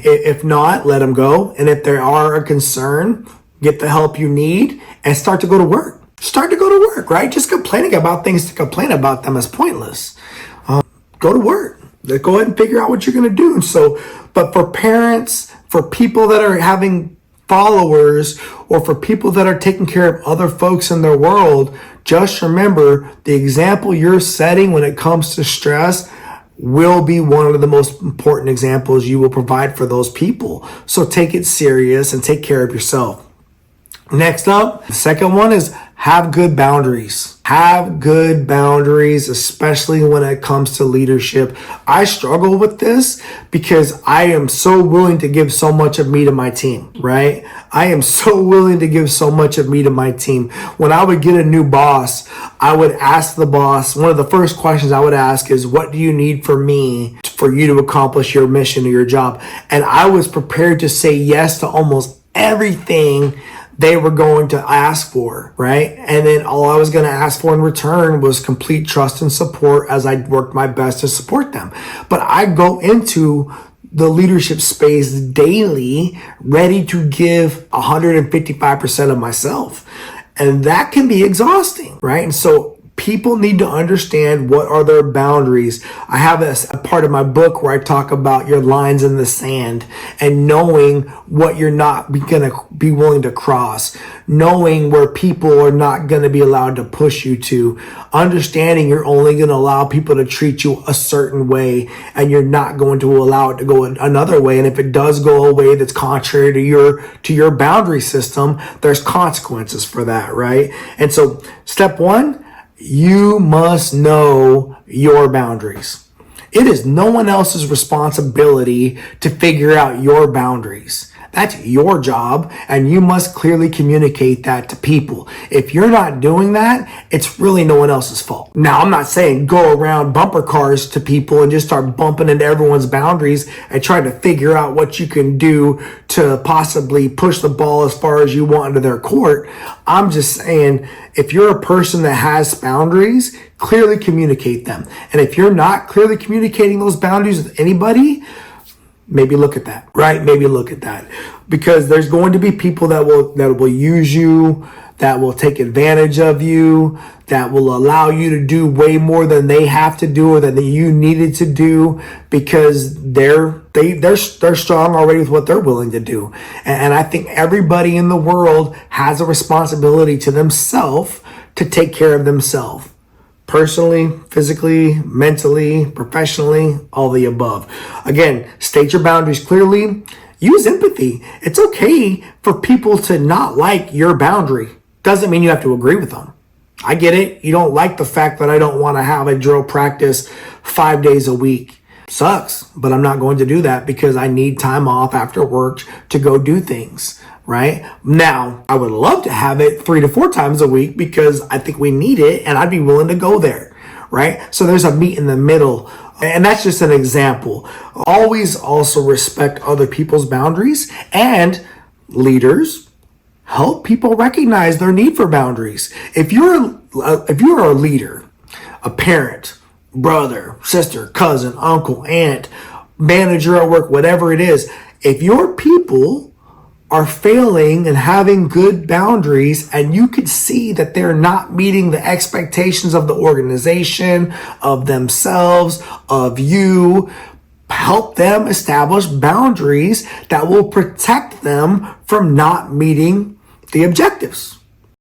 If not, let them go. And if they are a concern, get the help you need and start to go to work. Start to go to work, right? Just complaining about things to complain about them is pointless. Go to work. Go ahead and figure out what you're going to do. And so, but for parents, for people that are having followers, or for people that are taking care of other folks in their world, just remember the example you're setting when it comes to stress will be one of the most important examples you will provide for those people. So take it serious and take care of yourself. Next up, the second one is have good boundaries. Have good boundaries, especially when it comes to leadership. I struggle with this because I am so willing to give so much of me to my team, right? I am so willing to give so much of me to my team. When I would get a new boss, I would ask the boss, one of the first questions I would ask is, what do you need from me for you to accomplish your mission or your job? And I was prepared to say yes to almost everything they were going to ask for, right? And then all I was going to ask for in return was complete trust and support as I worked my best to support them. But I go into the leadership space daily ready to give 155% of myself. And that can be exhausting, right? And so people need to understand what are their boundaries. I have a part of my book where I talk about your lines in the sand and knowing what you're not going to be willing to cross, knowing where people are not going to be allowed to push you to, understanding you're only going to allow people to treat you a certain way and you're not going to allow it to go another way. And if it does go a way that's contrary to your boundary system, there's consequences for that, right? And so step one, you must know your boundaries. It is no one else's responsibility to figure out your boundaries. That's your job, and you must clearly communicate that to people. If you're not doing that, it's really no one else's fault. Now, I'm not saying go around bumper cars to people and just start bumping into everyone's boundaries and try to figure out what you can do to possibly push the ball as far as you want into their court. I'm just saying, if you're a person that has boundaries, clearly communicate them. And if you're not clearly communicating those boundaries with anybody, maybe look at that, right? Maybe look at that, because there's going to be people that will use you, that will take advantage of you, that will allow you to do way more than they have to do or that you needed to do because they're strong already with what they're willing to do. And I think everybody in the world has a responsibility to themselves to take care of themselves. Personally, physically, mentally, professionally, all the above. Again, state your boundaries clearly. Use empathy. It's okay for people to not like your boundary. Doesn't mean you have to agree with them. I get it. You don't like the fact that I don't want to have a drill practice 5 days a week. Sucks, but I'm not going to do that because I need time off after work to go do things. Right? Now, I would love to have it 3 to 4 times a week because I think we need it and I'd be willing to go there, right? So there's a meet in the middle. And that's just an example. Always also respect other people's boundaries, and leaders help people recognize their need for boundaries. If you're a leader, a parent, brother, sister, cousin, uncle, aunt, manager at work, whatever it is, if your people are failing and having good boundaries and you could see that they're not meeting the expectations of the organization, of themselves, of you, help them establish boundaries that will protect them from not meeting the objectives.